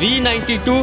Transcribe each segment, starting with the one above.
V92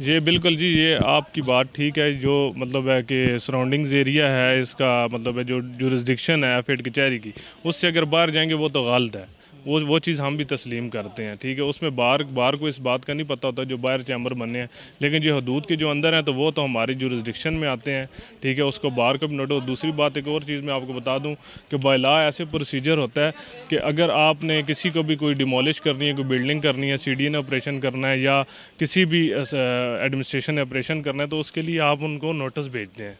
یہ بالکل جی، یہ آپ کی بات ٹھیک ہے. جو مطلب ہے کہ سراؤنڈنگز ایریا ہے اس کا مطلب ہے جو جورسڈکشن ہے ایف 8 کچہری کی، اس سے اگر باہر جائیں گے وہ تو غلط ہے. وہ چیز ہم بھی تسلیم کرتے ہیں. ٹھیک ہے، اس میں باہر کو اس بات کا نہیں پتہ ہوتا جو باہر چیمبر بنے ہیں، لیکن جو حدود کے جو اندر ہیں تو وہ تو ہماری جورسڈکشن میں آتے ہیں. ٹھیک ہے، اس کو باہر کا بھی نوٹ ہو. دوسری بات ایک اور چیز میں آپ کو بتا دوں کہ بائی لا ایسے پروسیجر ہوتا ہے کہ اگر آپ نے کسی کو بھی کوئی ڈیمولش کرنی ہے، کوئی بلڈنگ کرنی ہے، سی ڈی نے آپریشن کرنا ہے یا کسی بھی ایڈمنسٹریشن نے آپریشن کرنا ہے تو اس کے لیے آپ ان کو نوٹس بھیجتے ہیں.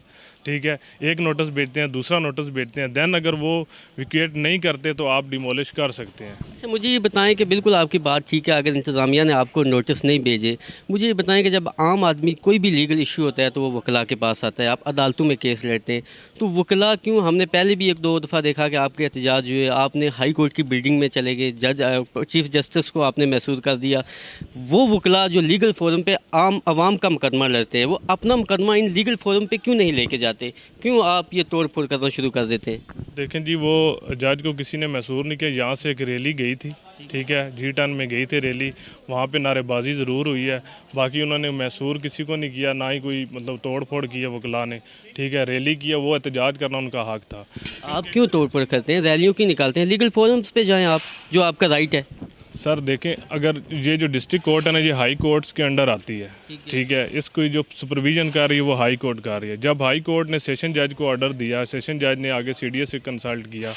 ٹھیک ہے، ایک نوٹس بھیجتے ہیں، دوسرا نوٹس بھیجتے ہیں، دین اگر وہ ویکیٹ نہیں کرتے تو آپ ڈیمولش کر سکتے ہیں. اچھا مجھے یہ بتائیں کہ بالکل آپ کی بات ٹھیک ہے، اگر انتظامیہ نے آپ کو نوٹس نہیں بھیجے، مجھے یہ بتائیں کہ جب عام آدمی کوئی بھی لیگل ایشو ہوتا ہے تو وہ وکلاء کے پاس آتا ہے، آپ عدالتوں میں کیس لڑتے ہیں، تو وکلاء کیوں؟ ہم نے پہلے بھی ایک دو دفعہ دیکھا کہ آپ کے احتجاج ہوئے، آپ نے ہائی کورٹ کی بلڈنگ میں چلے گئے، چیف جسٹس کو آپ نے محسوس کر دیا. وہ وکلاء جو لیگل فورم پہ عام عوام کا مقدمہ لڑتے ہیں، وہ اپنا مقدمہ ان لیگل فورم پہ کیوں نہیں لے کے جاتے؟ کیوں آپ یہ توڑ پھوڑ کرنا شروع کر دیتے ہیں؟ دیکھیں جی، وہ جج کو کسی نے محصور نہیں کیا. یہاں سے ایک ریلی گئی تھی، ٹھیک ہے، G10 میں گئی تھی ریلی، وہاں پہ نعرے بازی ضرور ہوئی ہے، باقی انہوں نے محصور کسی کو نہیں کیا، نہ ہی کوئی مطلب توڑ پھوڑ کیا وکلاء نے. ٹھیک ہے، ریلی کیا، وہ احتجاج کرنا ان کا حق تھا. آپ کیوں توڑ پھوڑ کرتے ہیں؟ ریلیوں کیوں نکالتے ہیں؟ لیگل فورمز پہ جائیں آپ، جو آپ کا رائٹ ہے. سر دیکھیں، اگر یہ جو ڈسٹرکٹ کورٹ ہے نا، یہ ہائی کورٹس کے انڈر آتی ہے. ٹھیک ہے، اس کو جو سپرویژن کر رہی ہے وہ ہائی کورٹ کر رہی ہے. جب ہائی کورٹ نے سیشن جج کو آرڈر دیا، سیشن جج نے آگے سی ڈی ایس سے کنسلٹ کیا.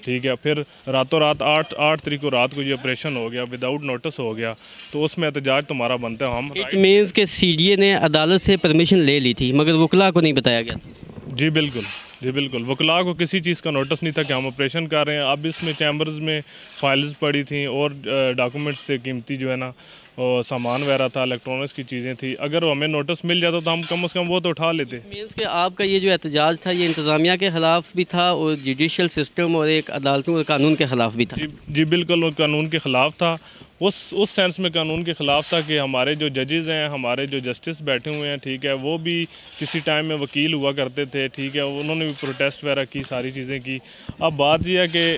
ٹھیک ہے، پھر راتوں رات 8 تاریخ کو رات کو یہ آپریشن ہو گیا، وداؤٹ نوٹس ہو گیا، تو اس میں احتجاج تمہارا بنتا ہے. ہم اٹ مینس کہ سی ڈی اے نے عدالت سے پرمیشن لے لی تھی مگر وکلاء کو نہیں بتایا گیا. جی بالکل وکلاء کو کسی چیز کا نوٹس نہیں تھا کہ ہم آپریشن کر رہے ہیں. اب اس میں چیمبرز میں فائلز پڑی تھیں اور ڈاکومنٹس سے قیمتی جو ہے نا سامان وغیرہ تھا، الیکٹرانکس کی چیزیں تھیں. اگر ہمیں نوٹس مل جاتا تو ہم کم از کم وہ تو اٹھا لیتے. مینس کہ آپ کا یہ جو احتجاج تھا یہ انتظامیہ کے خلاف بھی تھا اور جوڈیشل سسٹم اور ایک عدالتوں اور قانون کے خلاف بھی تھا. جی بالکل، وہ قانون کے خلاف تھا. اس سینس میں قانون کے خلاف تھا کہ ہمارے جو ججز ہیں، ہمارے جو جسٹس بیٹھے ہوئے ہیں، ٹھیک ہے، وہ بھی کسی ٹائم میں وکیل ہوا کرتے تھے. ٹھیک ہے، انہوں نے بھی پروٹیسٹ وغیرہ کی، ساری چیزیں کی. اب بات یہ ہے کہ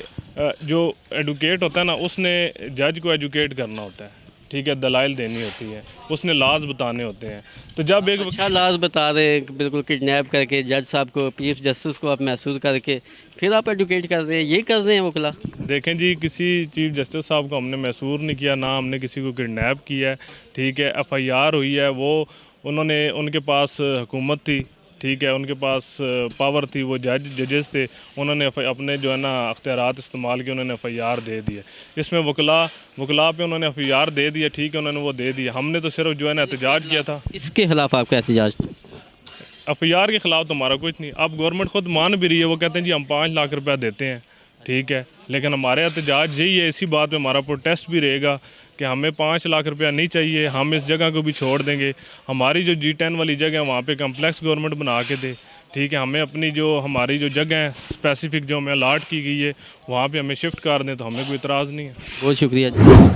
جو ایڈوکیٹ ہوتا ہے نا، اس نے جج کو ایجوکیٹ کرنا ہوتا ہے. ٹھیک ہے، دلائل دینی ہوتی ہے، اس نے لاز بتانے ہوتے ہیں. تو جب ایک اچھا لاز بتا رہے ہیں، بالکل کڈنیپ کر کے جج صاحب کو، چیف جسٹس کو آپ محسوس کر کے پھر آپ ایڈوکیٹ کر رہے ہیں، یہ کر رہے ہیں وکلاء. دیکھیں جی، کسی چیف جسٹس صاحب کو ہم نے محصور نہیں کیا، نہ ہم نے کسی کو کڈنیپ کیا ہے. ٹھیک ہے، ایف آئی آر ہوئی ہے، وہ ان کے پاس حکومت تھی. ٹھیک ہے، ان کے پاس پاور تھی، وہ ججز تھے، انہوں نے اپنے جو ہے نا اختیارات استعمال کیے، انہوں نے ایف آئی آر دے دی ہے. اس میں وکلاء پہ انہوں نے ایف آئی آر دے دیا. ٹھیک ہے، انہوں نے وہ دے دیا. ہم نے تو صرف جو ہے نا احتجاج کیا تھا. اس کے خلاف آپ کا احتجاج تھا؟ ایف آئی آر کے خلاف تو ہمارا کچھ نہیں. اب گورنمنٹ خود مان بھی رہی ہے، وہ کہتے ہیں جی ہم 5 لاکھ روپیہ دیتے ہیں. ٹھیک ہے، لیکن ہمارے احتجاج یہی ہے، اسی بات پہ ہمارا پروٹیسٹ بھی رہے گا کہ ہمیں 5 لاکھ روپیہ نہیں چاہیے، ہم اس جگہ کو بھی چھوڑ دیں گے. ہماری جو G10 والی جگہ ہے وہاں پہ کمپلیکس گورنمنٹ بنا کے دے. ٹھیک ہے، ہمیں اپنی ہماری جو جگہ ہے اسپیسیفک جو ہمیں الاٹ کی گئی ہے وہاں پہ ہمیں شفٹ کر دیں تو ہمیں کوئی اعتراض نہیں ہے. بہت شکریہ.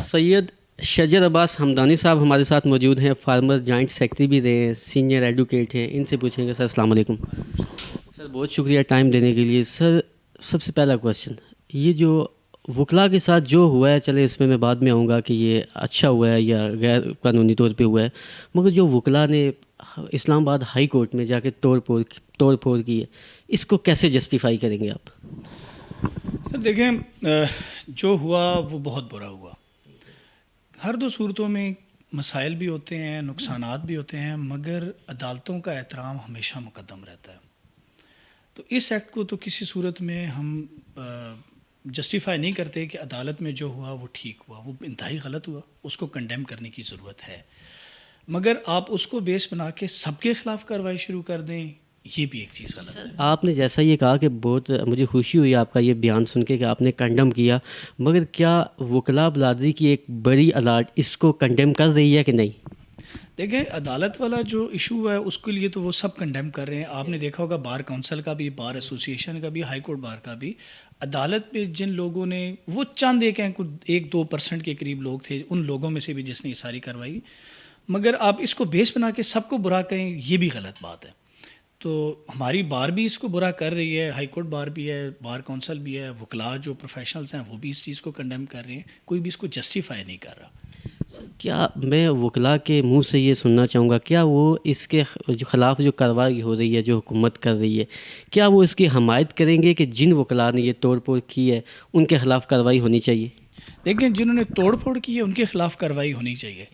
سید شجر عباس حمدانی صاحب ہمارے ساتھ موجود ہیں، فارمر جوائنٹ سیکرٹری بھی رہے ہیں، سینئر ایڈوکیٹ ہیں. ان سے پوچھیں گے. سر السلام علیکم. سر بہت شکریہ ٹائم دینے کے لیے. سر سب سے پہلا کویشچن، یہ جو وکلاء کے ساتھ جو ہوا ہے، چلے اس میں بعد میں آؤں گا کہ یہ اچھا ہوا ہے یا غیر قانونی طور پہ ہوا ہے، مگر جو وکلاء نے اسلام آباد ہائی کورٹ میں جا کے توڑ پھوڑ کی ہے، اس کو کیسے جسٹیفائی کریں گے آپ؟ سر دیکھیں، جو ہوا وہ بہت برا ہوا. ہر دو صورتوں میں مسائل بھی ہوتے ہیں، نقصانات بھی ہوتے ہیں، مگر عدالتوں کا احترام ہمیشہ مقدم رہتا ہے. تو اس ایکٹ کو تو کسی صورت میں ہم جسٹیفائی نہیں کرتے کہ عدالت میں جو ہوا وہ ٹھیک ہوا. وہ انتہائی غلط ہوا، اس کو کنڈیم کرنے کی ضرورت ہے. مگر آپ اس کو بیس بنا کے سب کے خلاف کارروائی شروع کر دیں، یہ بھی ایک چیز غلط ہے. آپ نے جیسا یہ کہا کہ بہت مجھے خوشی ہوئی آپ کا یہ بیان سن کے کہ آپ نے کنڈم کیا، مگر کیا وکلاء برادری کی ایک بڑی الاٹ اس کو کنڈیم کر رہی ہے کہ نہیں؟ دیکھیں، عدالت والا جو ایشو ہے اس کے لیے تو وہ سب کنڈیم کر رہے ہیں. آپ نے دیکھا ہوگا بار کونسل کا بھی، بار ایسوسیشن کا بھی، ہائی کورٹ بار کا بھی. عدالت پہ جن لوگوں نے وہ چند 1-2% کے قریب لوگ تھے، ان لوگوں میں سے بھی جس نے یہ ساری کروائی. مگر آپ اس کو بیس بنا کے سب کو برا کہیں، یہ بھی غلط بات ہے. تو ہماری بار بھی اس کو برا کر رہی ہے، ہائی کورٹ بار بھی ہے، بار کونسل بھی ہے، وکلاء جو پروفیشنلز ہیں وہ بھی اس چیز کو کنڈیم کر رہے ہیں. کوئی بھی اس کو جسٹیفائی نہیں کر رہا. کیا میں وکلاء کے منہ سے یہ سننا چاہوں گا، کیا وہ اس کے جو خلاف جو کارروائی ہو رہی ہے، جو حکومت کر رہی ہے، کیا وہ اس کی حمایت کریں گے کہ جن وکلاء نے یہ توڑ پھوڑ کی ہے ان کے خلاف کارروائی ہونی چاہیے؟ دیکھیں، جنہوں نے توڑ پھوڑ کی ہے ان کے خلاف کارروائی ہونی چاہیے.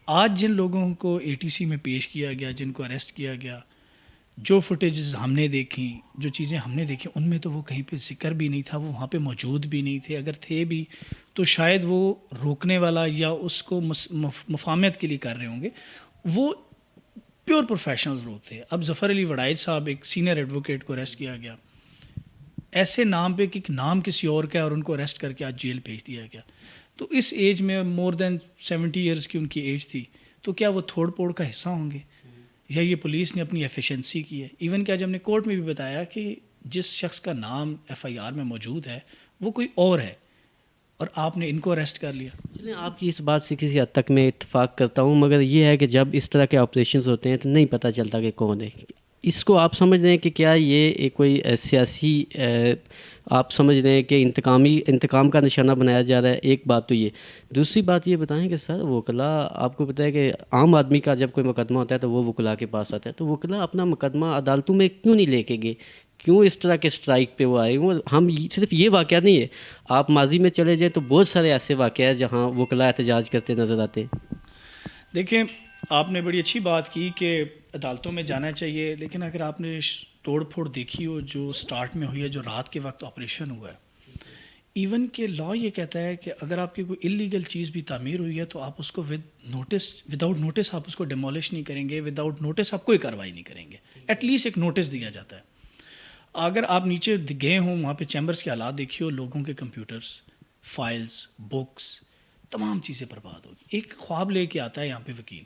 آج جن لوگوں کو ATC میں پیش کیا گیا، جن کو اریسٹ کیا گیا، جو فوٹیجز ہم نے دیکھیں، جو چیزیں ہم نے دیکھیں، ان میں تو وہ کہیں پہ ذکر بھی نہیں تھا، وہ وہاں پہ موجود بھی نہیں تھے. اگر تھے بھی تو شاید وہ روکنے والا یا اس کو مفاہمت کے لیے کر رہے ہوں گے. وہ پیور پروفیشنلز لوگ تھے. اب ظفر علی وڑائچ صاحب، ایک سینئر ایڈوکیٹ کو اریسٹ کیا گیا ایسے نام پہ کہ نام کسی اور کا ہے، اور ان کو اریسٹ کر کے آج جیل بھیج دیا گیا. تو اس ایج میں مور دین 70 ایئرس کی ان کی ایج تھی، تو کیا وہ تھوڑ پھوڑ کا حصہ ہوں گے؟ یا یہ پولیس نے اپنی ایفیشنسی کی ہے؟ ایون کہ آج ہم نے کورٹ میں بھی بتایا کہ جس شخص کا نام FIR میں موجود ہے وہ کوئی اور ہے، اور آپ نے ان کو اریسٹ کر لیا. چلیں، آپ کی اس بات سے کسی حد تک میں اتفاق کرتا ہوں، مگر یہ ہے کہ جب اس طرح کے آپریشنز ہوتے ہیں تو نہیں پتہ چلتا کہ کون ہے. اس کو آپ سمجھ رہے ہیں کہ کیا یہ ایک کوئی سیاسی آپ سمجھ رہے ہیں کہ انتقام کا نشانہ بنایا جا رہا ہے؟ ایک بات تو یہ. دوسری بات یہ بتائیں کہ سر، وکلاء، آپ کو پتہ ہے کہ عام آدمی کا جب کوئی مقدمہ ہوتا ہے تو وہ وکلاء کے پاس آتا ہے، تو وکلاء اپنا مقدمہ عدالتوں میں کیوں نہیں لے کے گئے؟ کیوں اس طرح کے اسٹرائک پہ وہ آئے؟ وہ ہم صرف یہ واقعہ نہیں ہے، آپ ماضی میں چلے جائیں تو بہت سارے ایسے واقعہ ہیں جہاں وکلاء احتجاج کرتے نظر آتے ہیں. دیکھیں، آپ نے بڑی اچھی بات کی کہ عدالتوں میں جانا چاہیے، لیکن اگر آپ نے توڑ پھوڑ دیکھی ہو جو سٹارٹ میں ہوئی ہے، جو رات کے وقت آپریشن ہوا ہے، ایون کہ لا یہ کہتا ہے کہ اگر آپ کی کوئی انلیگل چیز بھی تعمیر ہوئی ہے تو آپ اس کو وداؤٹ نوٹس آپ اس کو ڈیمولش نہیں کریں گے، وداؤٹ نوٹس آپ کوئی کارروائی نہیں کریں گے. ایٹ لیسٹ ایک نوٹس دیا جاتا ہے. اگر آپ نیچے گئے ہوں، وہاں پہ چیمبرز کے حالات دیکھیے ہو، لوگوں کے کمپیوٹرز، فائلز، بکس، تمام چیزیں برباد ہوگی. ایک خواب لے کے آتا ہے یہاں پہ وکیل،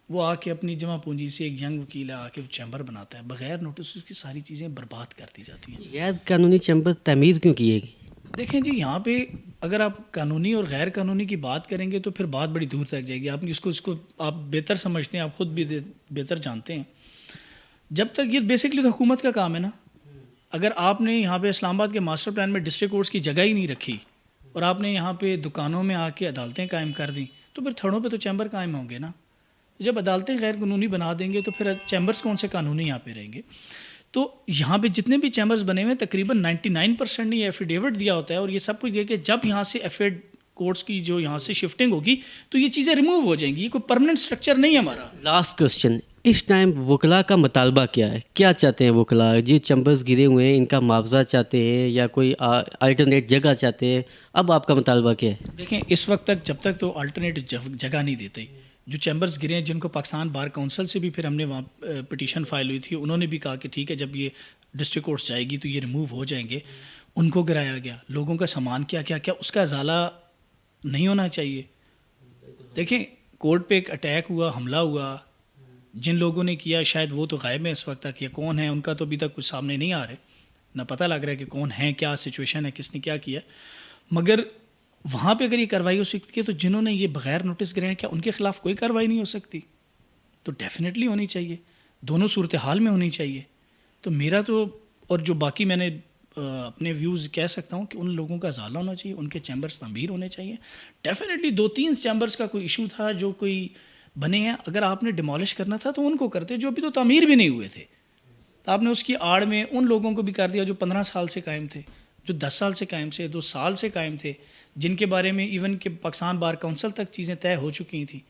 وہ آ کے اپنی جمع پونجی سے، ایک ینگ وکیل ہے، آ کے وہ چیمبر بناتا ہے، بغیر نوٹس اس کی ساری چیزیں برباد کر دی جاتی ہیں. غیر قانونی چیمبر تعمیر کیوں کیے گئے؟ دیکھیں جی، یہاں پہ اگر آپ قانونی اور غیر قانونی کی بات کریں گے تو پھر بات بڑی دور تک جائے گی. آپ اس کو آپ بہتر سمجھتے ہیں، آپ خود بھی بہتر جانتے ہیں. جب تک یہ بیسکلی تو حکومت کا کام ہے نا. اگر آپ نے یہاں پہ اسلام آباد کے ماسٹر پلان میں ڈسٹرکٹ کورٹس کی جگہ ہی نہیں رکھی اور آپ نے یہاں پہ دکانوں میں آ کے عدالتیں قائم کر دیں، تو پھر تھڑوں پہ تو چیمبر قائم ہوں گے نا. جب عدالتیں غیر قانونی بنا دیں گے تو پھر چیمبرز کون سے قانونی یہاں پہ رہیں گے؟ تو یہاں پہ جتنے بھی چیمبرز بنے ہوئے ہیں، تقریباً 99% نے یہ ایفیڈیوٹ دیا ہوتا ہے، اور یہ سب کچھ یہ کہ جب یہاں سے ایفیڈ کورٹس کی جو یہاں سے شفٹنگ ہوگی تو یہ چیزیں ریموو ہو جائیں گی. یہ کوئی پرماننٹ اسٹرکچر نہیں ہے ہمارا. لاسٹ کوسچن، اس ٹائم وکلاء کا مطالبہ کیا ہے؟ کیا چاہتے ہیں وکلاء؟ جی چیمبرز گرے ہوئے ہیں، ان کا معاوضہ چاہتے ہیں یا کوئی الٹرنیٹ جگہ چاہتے ہیں؟ اب آپ کا مطالبہ کیا ہے؟ دیکھیں، اس وقت تک جب تک تو الٹرنیٹ جگہ نہیں دیتے، جو چیمبرز گرے ہیں، جن کو پاکستان بار کونسل سے بھی پھر ہم نے وہاں پٹیشن فائل ہوئی تھی، انہوں نے بھی کہا کہ ٹھیک ہے، جب یہ ڈسٹرکٹ کورٹس جائے گی تو یہ ریموو ہو جائیں گے. ان کو گرایا گیا، لوگوں کا سامان کیا اس کا ازالہ نہیں ہونا چاہیے. دیکھیں، کورٹ پہ ایک اٹیک ہوا، حملہ ہوا، جن لوگوں نے کیا شاید وہ تو غائب ہیں اس وقت تک، یہ کون ہے ان کا تو ابھی تک کچھ سامنے نہیں آ رہے، نہ پتہ لگ رہا ہے کہ کون ہیں، کیا سچویشن ہے، کس نے کیا کیا. مگر وہاں پہ اگر یہ کارروائی ہو سکتی ہے تو جنہوں نے یہ بغیر نوٹس گرے ہیں، کیا ان کے خلاف کوئی کارروائی نہیں ہو سکتی؟ تو ڈیفینیٹلی ہونی چاہیے، دونوں صورتحال میں ہونی چاہیے. تو میرا تو، اور جو باقی میں نے اپنے ویوز کہہ سکتا ہوں کہ ان لوگوں کا ازالہ ہونا چاہیے، ان کے چیمبرز تعمیر ہونے چاہیے. ڈیفینیٹلی 2-3 چیمبرز کا کوئی ایشو تھا جو کوئی بنے ہیں، اگر آپ نے ڈیمالش کرنا تھا تو ان کو کرتے، جو ابھی تو تعمیر بھی نہیں ہوئے تھے. تو آپ نے اس کی آڑ میں ان لوگوں کو بھی کر دیا جو 15 سال سے قائم تھے، جو 10 سال سے قائم تھے، 2 سال سے قائم تھے، جن کے بارے میں ایون کہ پاکستان بار کونسل تک چیزیں طے ہو چکی تھیں.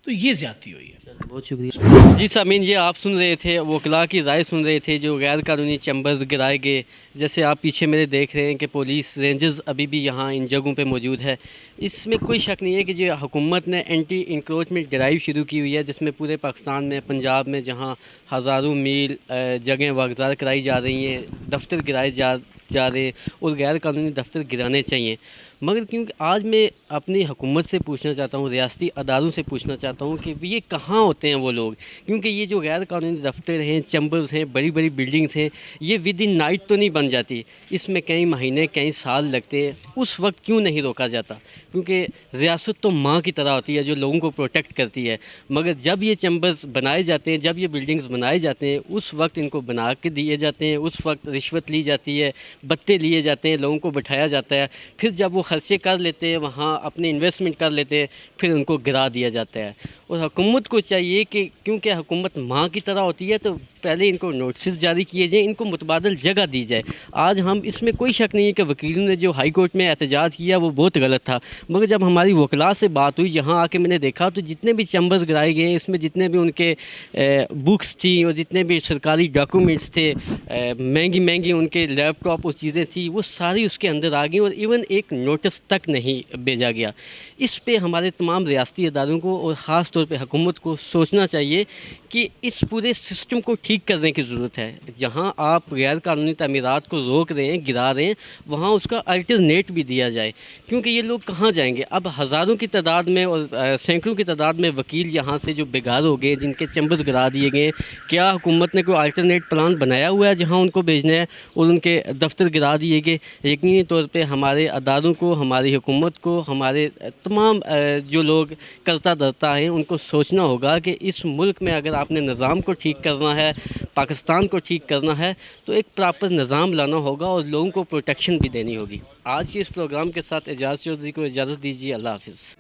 تو یہ زیادتی ہوئی ہے. بہت شکریہ. جی سامعین، یہ آپ سن رہے تھے، وکلاء کی رائے سن رہے تھے جو غیر قانونی چیمبر گرائے گئے. جیسے آپ پیچھے میرے دیکھ رہے ہیں کہ پولیس رینجز ابھی بھی یہاں ان جگہوں پہ موجود ہے. اس میں کوئی شک نہیں ہے کہ جو حکومت نے اینٹی انکروچمنٹ ڈرائیو شروع کی ہوئی ہے، جس میں پورے پاکستان میں، پنجاب میں جہاں ہزاروں میل جگہیں واگزار کرائی جا رہی ہیں، دفتر گرائے جا رہے ہیں، اور غیر قانونی دفتر گرانے چاہیے. مگر کیونکہ آج میں اپنی حکومت سے پوچھنا چاہتا ہوں، ریاستی اداروں سے پوچھنا چاہتا ہوں کہ یہ کہاں ہوتے ہیں وہ لوگ؟ کیونکہ یہ جو غیر قانونی دفتر ہیں، چیمبرز ہیں، بڑی بڑی بلڈنگز ہیں، یہ ود ان نائٹ تو نہیں بن جاتی، اس میں کئی مہینے کئی سال لگتے ہیں. اس وقت کیوں نہیں روکا جاتا؟ کیونکہ ریاست تو ماں کی طرح ہوتی ہے جو لوگوں کو پروٹیکٹ کرتی ہے. مگر جب یہ چیمبرز بنائے جاتے ہیں، جب یہ بلڈنگز بنائے جاتے ہیں، اس وقت ان کو بنا کے دیے جاتے ہیں، اس وقت رشوت لی جاتی ہے، بتے لیے جاتے ہیں، لوگوں کو بٹھایا جاتا ہے. پھر جب وہ خرچے کر لیتے ہیں, وہاں اپنے انویسٹمنٹ کر لیتے ہیں, پھر ان کو گرا دیا جاتا ہے. اور حکومت کو چاہیے کہ کیونکہ حکومت ماں کی طرح ہوتی ہے, تو پہلے ان کو نوٹسز جاری کیے جائیں, ان کو متبادل جگہ دی جائے. آج ہم اس میں کوئی شک نہیں ہے کہ وکیلوں نے جو ہائی کورٹ میں احتجاج کیا وہ بہت غلط تھا, مگر جب ہماری وکلاء سے بات ہوئی یہاں آ کے میں نے دیکھا تو جتنے بھی چیمبرز گرائے گئے ہیں, اس میں جتنے بھی ان کے بکس تھیں اور جتنے بھی سرکاری ڈاکومنٹس تھے, مہنگی ان کے لیپ ٹاپ اور چیزیں تھیں, وہ ساری اس کے اندر آ گئیں, اور ایون ایک نوٹس تک نہیں بھیجا گیا. اس پہ ہمارے تمام ریاستی اداروں کو اور خاص طور پہ حکومت کو سوچنا چاہیے کہ اس پورے سسٹم کو ٹھیک کرنے کی ضرورت ہے. جہاں آپ غیر قانونی تعمیرات کو روک رہے ہیں, گرا رہے ہیں, وہاں اس کا الٹرنیٹ بھی دیا جائے, کیونکہ یہ لوگ کہاں جائیں گے؟ اب ہزاروں کی تعداد میں اور سینکڑوں کی تعداد میں وکیل یہاں سے جو بیکار ہو گئے, جن کے چیمبرز گرا دیے گئے, کیا حکومت نے کوئی الٹرنیٹ پلان بنایا ہوا ہے جہاں ان کو بھیجنا ہے, اور ان کے دفتر گرا دیے گئے؟ یقینی طور پہ ہمارے اداروں کو, ہماری حکومت کو, ہمارے تمام جو لوگ کرتا دھرتا ہیں, ان کو سوچنا ہوگا کہ اس ملک میں اگر آپ نے نظام کو ٹھیک کرنا ہے, پاکستان کو ٹھیک کرنا ہے, تو ایک پراپر نظام لانا ہوگا اور لوگوں کو پروٹیکشن بھی دینی ہوگی. آج کے اس پروگرام کے ساتھ اعجاز چودھری کو اجازت دیجیے. اللہ حافظ.